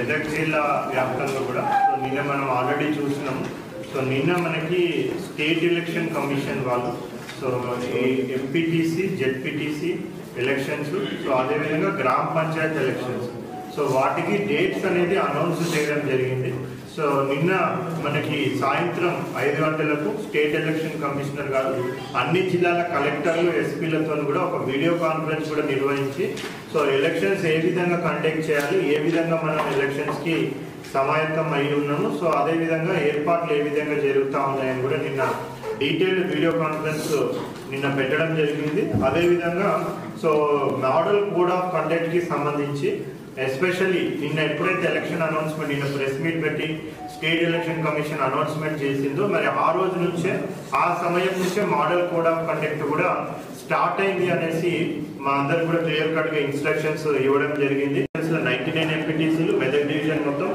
మెదక్ జిల్లా వ్యాప్తంగా కూడా సో నిన్న మనం ఆల్రెడీ చూసినాం. సో నిన్న మనకి స్టేట్ ఎలక్షన్ కమిషన్ వాళ్ళు so MPTC ZPTC elections so అదేవిధంగా గ్రామ పంచాయత్ ఎలక్షన్స్ సో వాటికి డేట్స్ అనేది అనౌన్స్ చేయడం జరిగింది. సో నిన్న మనకి సాయంత్రం 5 గంటలకు స్టేట్ ఎలక్షన్ కమిషనర్ గారు అన్ని జిల్లాల కలెక్టర్లు ఎస్పీలతో కూడా ఒక వీడియో కాన్ఫరెన్స్ కూడా నిర్వహించి సో ఎలక్షన్స్ ఏ విధంగా కండక్ట్ చేయాలి, ఏ విధంగా మనం ఎలక్షన్స్కి సమాయత్తం అయి ఉన్నాము, సో అదేవిధంగా ఏర్పాట్లు ఏ విధంగా జరుగుతూ ఉన్నాయని కూడా నిన్న డీటెయిల్డ్ వీడియో కాన్ఫరెన్స్ నిన్న పెట్టడం జరిగింది. అదేవిధంగా సో మోడల్ కోడ్ ఆఫ్ కండక్ట్కి సంబంధించి ఎస్పెషల్లీ నిన్న ఎప్పుడైతే ఎలక్షన్ అనౌన్స్మెంట్ నిన్న ప్రెస్ మీట్ పెట్టి స్టేట్ ఎలక్షన్ కమిషన్ అనౌన్స్మెంట్ చేసిందో మరి ఆ రోజు నుంచే ఆ సమయం నుంచే మోడల్ కోడ్ ఆఫ్ కండక్ట్ కూడా స్టార్ట్ అయింది అనేసి మా అందరికి కూడా క్లియర్ కట్ గా ఇన్స్ట్రక్షన్స్ ఇవ్వడం జరిగింది. 99 ఎంపీటీసీలు మెదక్ డివిజన్ మొత్తం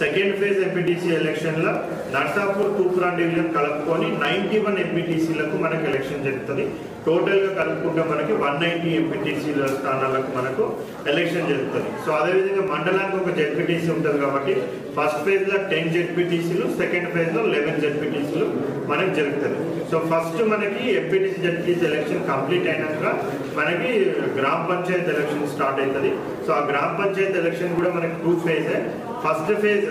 సెకండ్ ఫేజ్ ఎంపీటీసీ ఎలక్షన్ లో నర్సాపూర్ తూప్రాన్ డివిజన్ కలుపుకొని 91 ఎంపీటీసీలకు మనకు ఎలక్షన్ జరుగుతుంది. టోటల్ గా కలుపుకుంటే మనకి 190 ఎంపీటీసీల స్థానాలకు మనకు ఎలక్షన్ జరుగుతుంది. సో అదేవిధంగా మండలానికి ఒక జెడ్పీటీసీ ఉంటుంది కాబట్టి ఫస్ట్ ఫేజ్ లో 10 జెడ్పీటీసీలు, సెకండ్ ఫేజ్ లో 11 జెడ్పీటీసీలు మనకి జరుగుతుంది. సో ఫస్ట్ మనకి ఎంపీటీసీ జెడ్పీటీసీ ఎలక్షన్ కంప్లీట్ అయినాక మనకి గ్రామ పంచాయత్ ఎలక్షన్ స్టార్ట్ అవుతుంది. సో ఆ గ్రామ పంచాయత్ ఎలక్షన్ కూడా మనకి 2 phase. First phase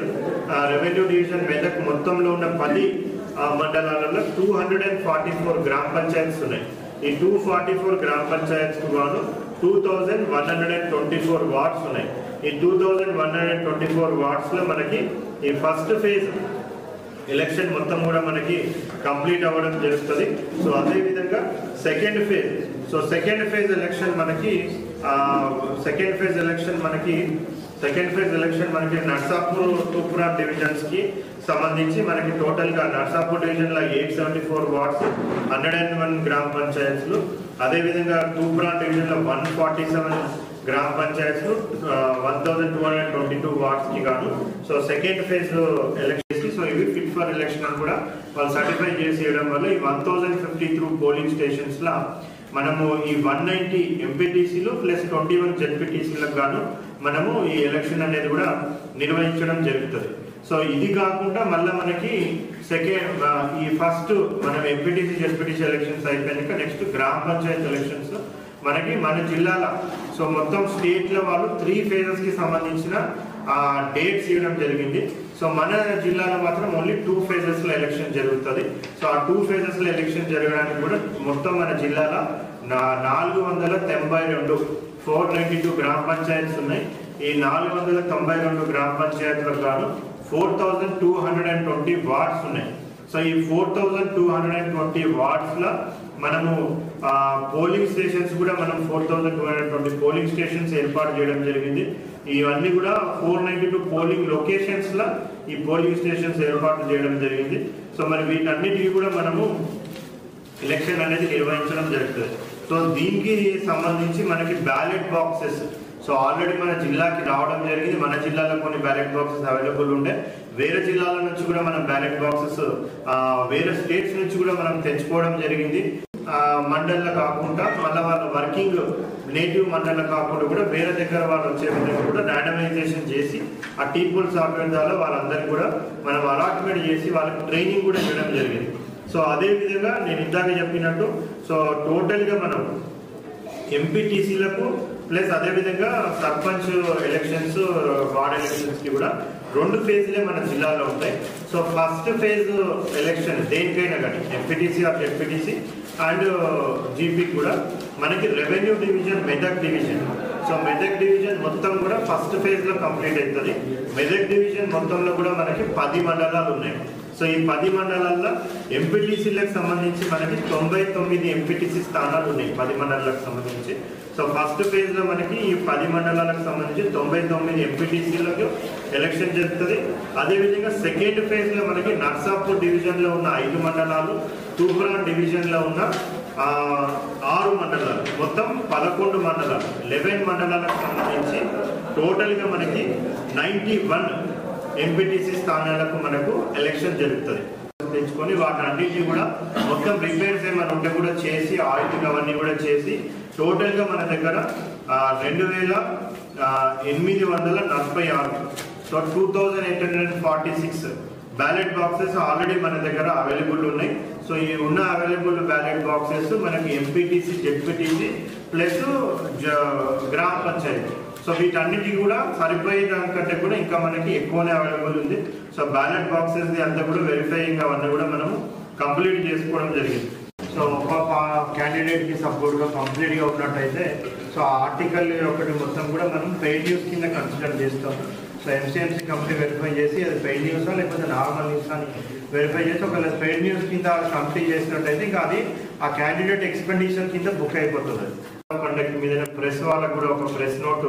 revenue division Medak మొత్తంలో ఉన్న 10 మండలాలలో 244 గ్రామ పంచాయత్స్ ఉన్నాయి. ఈ 244 గ్రామ పంచాయత్స్ గాను 2124 వార్డ్స్ ఉన్నాయి. ఈ 2124 వార్డ్స్ లో మనకి ఈ ఫస్ట్ ఫేజ్ ఎలక్షన్ మొత్తం కూడా మనకి కంప్లీట్ అవ్వడం జరుగుతుంది. సో అదేవిధంగా సెకండ్ ఫేజ్ ఎలక్షన్ మనకి నర్సాపూర్ తూప్రాన్ డివిజన్స్ కి సంబంధించి మనకి టోటల్ గా నర్సాపూర్ డివిజన్ లో 874 వార్డ్స్, 101 గ్రామ పంచాయత్లు, అదేవిధంగా తూప్రాన్ డివిజన్ లో 147 గ్రామ పంచాయత్లు, 1222 వార్డ్స్ కి గాను so second phase election so ఇవి ఫిట్ ఫర్ ఎలక్షన్ అని కూడా వాళ్ళు సర్టిఫై చేసేయడం వల్ల ఈ 1053 పోలింగ్ స్టేషన్స్ లా మనము ఈ 190 ఎంపీటీసీలు ప్లస్ 21 జెడ్పీటీసీలకు గాను మనము ఈ ఎలక్షన్ అనేది కూడా నిర్వహించడం జరుగుతుంది. సో ఇది కాకుండా మళ్ళీ మనకి ఈ ఫస్ట్ మనం ఎంపీటీసీ జెడ్పీటీసీ ఎలక్షన్స్ అయిపోయాక నెక్స్ట్ గ్రామ పంచాయత్ ఎలక్షన్స్ మనకి మన జిల్లాల సో మొత్తం స్టేట్ లో వాళ్ళు 3 ఫేజెస్ కి సంబంధించిన డేట్స్ ఇవ్వడం జరిగింది. సో మన జిల్లాలో మాత్రం ఓన్లీ 2 ఫేజెస్ లో ఎలక్షన్ జరుగుతుంది. సో ఆ 2 ఫేజెస్ లో ఎలక్షన్ జరగడానికి కూడా మొత్తం మన జిల్లాలో 492 గ్రామ పంచాయత్స్ ఉన్నాయి. ఈ 492 గ్రామ పంచాయత్లకు గాను 4220 వార్డ్స్ ఉన్నాయి. సో ఈ 4220 వార్డ్స్ లో మనము పోలింగ్ స్టేషన్స్ కూడా మనం 4220 పోలింగ్ స్టేషన్స్ ఏర్పాటు చేయడం జరిగింది. ఇవన్నీ కూడా 492 పోలింగ్ లొకేషన్స్ లో ఈ పోలింగ్ స్టేషన్స్ ఏర్పాటు చేయడం జరిగింది. సో మరి వీటన్నిటికీ కూడా మనము ఎలక్షన్ అనేది నిర్వహించడం జరుగుతుంది. సో దీనికి సంబంధించి మనకి బ్యాలెట్ బాక్సెస్ సో ఆల్రెడీ మన జిల్లాకి రావడం జరిగింది. మన జిల్లాలో కొన్ని బ్యాలెట్ బాక్సెస్ అవైలబుల్ ఉండే, వేరే జిల్లాల నుంచి కూడా మనం బ్యాలెట్ బాక్సెస్ వేరే స్టేట్స్ నుంచి కూడా మనం తెచ్చుకోవడం జరిగింది. మండల్లో కాకుండా మళ్ళీ వాళ్ళ వర్కింగ్ నేటివ్ మండల్లో కాకుండా కూడా వేరే దగ్గర వాళ్ళు వచ్చే విధంగా కూడా ర్యాండమైజేషన్ చేసి ఆ టీపుల్ సాఫ్ట్వేర్ ద్వారా వాళ్ళందరికీ కూడా మనం అలాట్మెంట్ చేసి వాళ్ళకి ట్రైనింగ్ కూడా చేయడం జరిగింది. సో అదేవిధంగా నేను ఇందాక చెప్పినట్టు సో టోటల్గా మనం ఎంపీటీసీలకు ప్లస్ అదేవిధంగా సర్పంచ్ ఎలక్షన్స్, వార్డ్ ఎలక్షన్స్ కి కూడా 2 ఫేజ్లే మన జిల్లాలో ఉంటాయి. సో ఫస్ట్ ఫేజ్ ఎలక్షన్ దేనికైనా కానీ MPTC or ZPTC and GP కూడా మనకి revenue division Medak division. So Medak division మొత్తం కూడా ఫస్ట్ ఫేజ్ లో కంప్లీట్ అవుతుంది. మెదక్ డివిజన్ మొత్తంలో కూడా మనకి 10 మండలాలు ఉన్నాయి. సో ఈ 10 మండలాల్లో ఎంపీటీసీలకు సంబంధించి మనకి 99 ఎంపీటీసీ స్థానాలు ఉన్నాయి 10 మండలాలకు సంబంధించి. సో ఫస్ట్ ఫేజ్ లో మనకి ఈ 10 మండలాలకు సంబంధించి 99 ఎంపీటీసీలకు ఎలక్షన్ జరుగుతుంది. అదేవిధంగా సెకండ్ ఫేజ్ లో మనకి నర్సాపూర్ డివిజన్ లో ఉన్న 5 మండలాలు, తూప్రాన్ డివిజన్ లో ఉన్న 6 మండలాలు, మొత్తం 11 మండలాలు, 11 మండలాలకు సంబంధించి టోటల్ గా మనకి 91 ఎంపీటీసీ స్థానాలకు మనకు ఎలక్షన్ జరుగుతుంది. తెచ్చుకొని వాటన్నిటిని కూడా మొత్తం రిపేర్స్ ఏమైనా ఉంటే కూడా చేసి ఆయిలింగ్ అవన్నీ కూడా చేసి టోటల్గా మన దగ్గర 2846 సో 2846 బ్యాలెట్ బాక్సెస్ ఆల్రెడీ మన దగ్గర అవైలబుల్ ఉన్నాయి. సో ఈ ఉన్న అవైలబుల్ బ్యాలెట్ బాక్సెస్ మనకి ఎంపీటీసీ, జెడ్పీటీసీ ప్లస్ గ్రామ పంచాయతీ. సో వీటన్నిటి కూడా సరిపోయే దానికంటే కూడా ఇంకా మనకి ఎక్కువనే అవైలబుల్ ఉంది. సో బ్యాలెట్ బాక్సెస్ అంతా కూడా వెరిఫైయింగ్ అవన్నీ కూడా మనము కంప్లీట్ చేసుకోవడం జరిగింది. సో ఒక క్యాండిడేట్ కి సపోర్ట్ గా కంప్లీట్ గా ఉన్నట్టయితే సో ఆర్టికల్ ఒకటి మొత్తం కూడా మనం పెయిడ్ న్యూస్ కింద కన్సిడర్ చేస్తాం. సో ఎంసీఎంసీ కంపెనీ వెరిఫై చేసి అది పెయిడ్ న్యూసా లేకపోతే నార్మల్ న్యూస్ అని వెరిఫై చేసి ఒకవేళ పెయిడ్ న్యూస్ కింద కంప్లీట్ చేసినట్టయితే ఇంకా అది ఆ క్యాండిడేట్ ఎక్స్పెండిచర్ కింద బుక్ అయిపోతుంది. కండక్ట్ మీద ప్రెస్ వాళ్ళకు కూడా ఒక ప్రెస్ నోట్,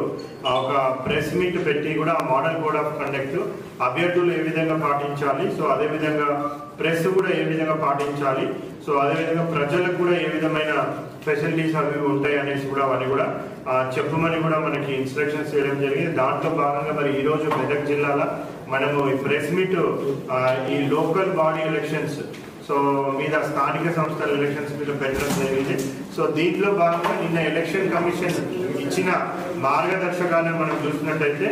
ఒక ప్రెస్ మీట్ పెట్టి కూడా మోడల్ కోడ్ ఆఫ్ కండక్ట్ అభ్యర్థులు ఏ విధంగా పాటించాలి, సో అదేవిధంగా ప్రెస్ కూడా ఏ విధంగా పాటించాలి, సో అదేవిధంగా ప్రజలకు కూడా ఏ విధమైన ఫెసిలిటీస్ అవి ఉంటాయి అనేసి కూడా అవన్నీ కూడా చెప్పమని కూడా మనకి ఇన్స్ట్రక్షన్స్ చేయడం జరిగింది. దాంట్లో భాగంగా మరి ఈ రోజు మెదక్ జిల్లాలో మనము ఈ ప్రెస్ మీట్ ఈ లోకల్ బాడీ ఎలక్షన్స్ సో మీద స్థానిక సంస్థల ఎలక్షన్స్ మీద పెట్టడం జరిగింది. సో దీంట్లో భాగంగా నిన్న ఎలక్షన్ కమిషన్ ఇచ్చిన మార్గదర్శకాలను మనం చూసినట్టయితే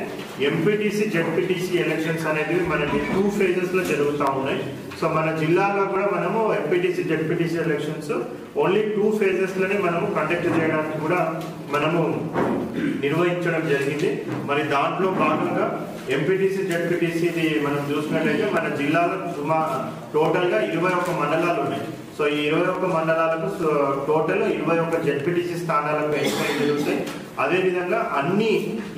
ఎంపీటీసీ, జెడ్పీటీసీ ఎలక్షన్స్ అనేది మనకి 2 phases లో జరుగుతూ ఉన్నాయి. సో మన జిల్లాలో కూడా మనము MPTC, ZPTC elections only 2 phases లోనే మనము కండక్ట్ చేయడానికి కూడా మనము నిర్వహించడం జరిగింది. మరి దాంట్లో భాగంగా ఎంపీటీసీ, జెడ్పీటీసీది మనం చూసినట్లయితే మన జిల్లాలో టోటల్గా 21 మండలాలు ఉన్నాయి. సో ఈ 21 మండలాలకు టోటల్ 21 జెడ్పీటీసీ స్థానాలకు ఎన్నికలు జరుగుతాయి. అదేవిధంగా అన్ని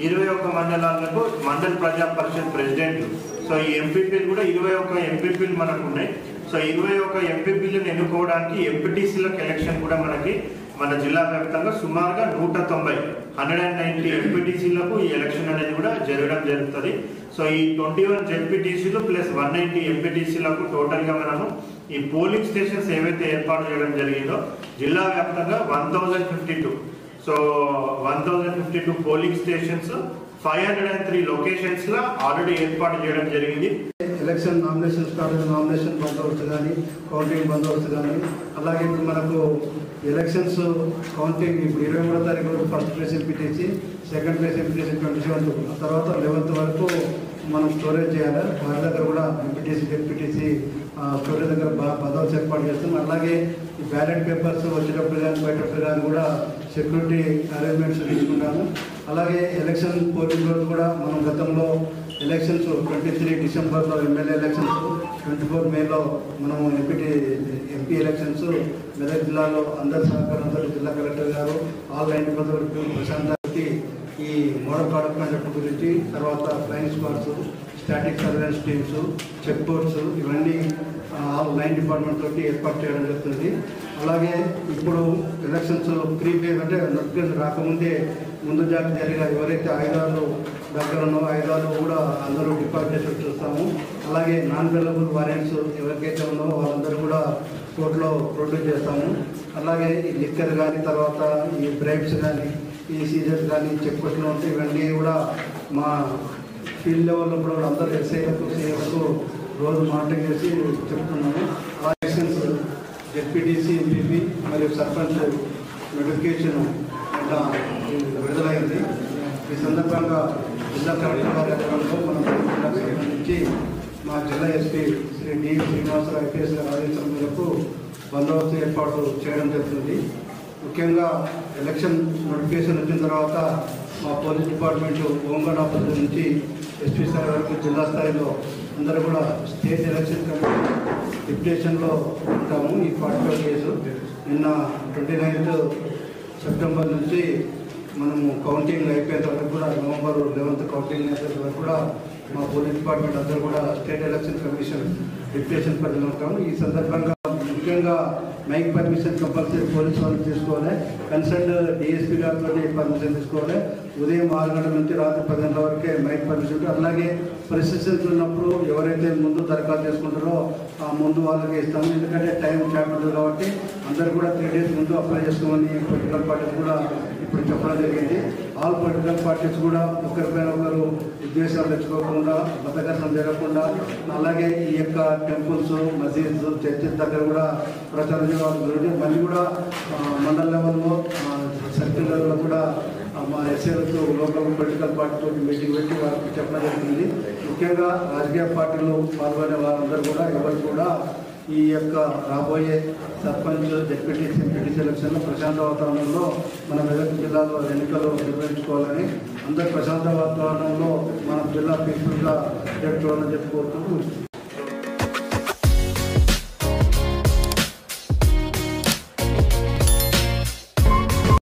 21 మండలాలకు మండల ప్రజా పరిషత్ ప్రెసిడెంట్లు, సో ఈ ఎంపీపీలు కూడా 21 ఎంపీపీలు మనకు ఉన్నాయి. సో 21 ఎంపీపీలను ఎన్నుకోవడానికి ఎంపీటీసీలకు ఎలక్షన్ కూడా మనకి మన జిల్లా వ్యాప్తంగా సుమారుగా 190 ఎంపీటీసీలకు ఈ ఎలక్షన్ అనేది కూడా జరగడం జరుగుతుంది. సో ఈ 21 జెడ్పీటీసీలు ప్లస్ 190 ఎంపీటీసీలకు టోటల్గా మనము ఈ పోలింగ్ స్టేషన్స్ ఏవైతే ఏర్పాటు చేయడం జరిగిందో జిల్లా వ్యాప్తంగా 1052, సో 1052 పోలింగ్ స్టేషన్స్ 503 లొకేషన్స్ లో ఆల్రెడీ ఏర్పాటు చేయడం జరిగింది. ఎలక్షన్ నామినేషన్ స్టార్ట్ నామినేషన్ బందోబస్తు కానీ, కౌంటింగ్ బందోబస్తు కానీ, అలాగే ఇప్పుడు మనకు ఎలక్షన్స్ కౌంటింగ్ ఇప్పుడు 23వ తారీఖు first place MPTC, second place MPTC 27th, ఆ తర్వాత 11th వరకు మనం స్టోరేజ్ చేయాలి. వారి దగ్గర కూడా ఎంపీటీసీ, జెడ్పీటీసీ స్టోరేజ్ దగ్గర బందోబస్తు ఏర్పాటు చేస్తాం. అలాగే ఈ బ్యాలెట్ పేపర్స్ వచ్చేటప్పుడు కానీ బయటప్పుడు కానీ కూడా సెక్యూరిటీ అరేంజ్మెంట్స్ తీసుకుంటాము. అలాగే ఎలక్షన్ పోలింగ్ రోజు కూడా మనం గతంలో ఎలక్షన్స్ 23 డిసెంబర్లో ఎమ్మెల్యే ఎలక్షన్స్, 24 మేలో మనము ఎంపీ ఎలక్షన్స్ మెదక్ జిల్లాలో అందరి సహకారంతో జిల్లా కలెక్టర్ గారు ఆల్ 90% ప్రశాంతి ఈ మోడల్ కోడ్ ఆఫ్ కండక్ట్ గురించి, తర్వాత flying squads, static surveillance teams, check posts ఇవన్నీ ఆల్ 9 డిపార్ట్మెంట్ తోటి ఏర్పాటు చేయడం జరుగుతుంది. అలాగే ఇప్పుడు ఎలక్షన్స్ ప్రీ ఫేజ్ అంటే నోటిఫికేషన్ రాకముందే ముందు జాగ్రత్తగా ఎవరైతే ఆయుధాలు దగ్గర ఉన్నో ఆయుధాలు కూడా అందరూ డిపాజిట్ చేసి చూస్తాము. అలాగే నాన్ అవైలబుల్ వారెంట్స్ ఎవరికైతే ఉన్నారో వాళ్ళందరూ కూడా కోర్టులో ప్రొడ్యూస్ చేస్తాము. అలాగే ఈ లిక్కర్ కానీ, తర్వాత ఈ బ్రైబ్స్ కానీ, ఈ సీజర్స్ కానీ, చెక్ పోస్టులు ఉంటాయి. ఇవన్నీ కూడా మా ఫీల్డ్ లెవెల్లో కూడా అందరూ ఎస్ఐలకు, సీఎలకు రోజు మానిటరింగ్ చేసి చెప్తున్నాము. ఎలక్షన్స్ జెడ్పీటీసీ, ఎంపీపీ మరియు సర్పంచ్ నోటిఫికేషన్ విడుదలైంది. ఈ సందర్భంగా జిల్లా కలెక్టర్ కార్యాలయంలో మనం జిల్లాకు సంబంధించి మా జిల్లా SP Shri D Srinivasarao IPS గారి ఆదేశాల మేరకు బందోబస్తు ఏర్పాటు చేయడం జరుగుతుంది. ముఖ్యంగా ఎలక్షన్ నోటిఫికేషన్ వచ్చిన తర్వాత మా పోలీస్ డిపార్ట్మెంట్ హోంగార్డ్ ఆఫీసర్ నుంచి ఎస్పీ స్థాయి వరకు జిల్లా స్థాయిలో అందరూ కూడా స్టేట్ ఎలక్షన్ కమిటీ డిప్యుటేషన్లో ఉంటాము. ఈ 45 కేసు నిన్న 29th సెప్టెంబర్ నుంచి మనము కౌంటింగ్ అయిపోయేంత వరకు కూడా నవంబర్ 11th కౌంటింగ్ అయిపోయేంత వరకు కూడా మా పోలీస్ డిపార్ట్మెంట్ అందరూ కూడా స్టేట్ ఎలక్షన్ కమిషన్ డిప్యుటేషన్ పరిధిలో ఉంటాము. ఈ సందర్భంగా ముఖ్యంగా మైక్ పర్మిషన్ కంపల్సరీ పోలీస్ వాళ్ళకి తీసుకోవాలి. కన్సర్న్ డిఎస్పీ గారితో పర్మిషన్ తీసుకోవాలి. ఉదయం 6 గంటల నుంచి రాత్రి 10 గంటల వరకే మైక్ పర్మిషన్. అలాగే ప్రెసిడెన్స్ ఉన్నప్పుడు ఎవరైతే ముందు దరఖాస్తు చేసుకుంటారో ఆ ముందు వాళ్ళకి ఇస్తాము. ఎందుకంటే టైం క్యాప్ ఉంటుంది కాబట్టి అందరూ కూడా 3 days ముందు అప్లై చేసుకోమని పొలిటికల్ పార్టీస్ కూడా ఇప్పుడు చెప్పడం జరిగింది. ఆల్ పొలిటికల్ పార్టీస్ కూడా ఒకరిపైన ఒకరు ఉద్దేశాలు తెచ్చుకోకుండా, మతఘర్షణ జరగకుండా, అలాగే ఈ యొక్క టెంపుల్స్, మసీద్స్, చర్చెస్ దగ్గర కూడా ప్రచారం చేయాలి. మళ్ళీ కూడా మండల లెవెల్లో, సర్కిల్ లెవెల్లో కూడా మా ఎస్ఏలతో లోకల్ పొలిటికల్ పార్టీతో మీటింగ్ పెట్టి వారికి చెప్పడం జరిగింది. ముఖ్యంగా రాజకీయ పార్టీలో పాల్గొనే వారందరూ కూడా ఎవరు కూడా ఈ యొక్క రాబోయే సర్పంచ్ డెప్యూటీసీ ఎంపీటీసీ ఎలక్షన్లో ప్రశాంత వాతావరణంలో మన మెదక్ జిల్లాలో ఎన్నికలు నిర్వహించుకోవాలని, అందరూ ప్రశాంత వాతావరణంలో మన జిల్లా పీస్ఫుల్గా జరుపుకోవాలని చెప్పుకోవచ్చు.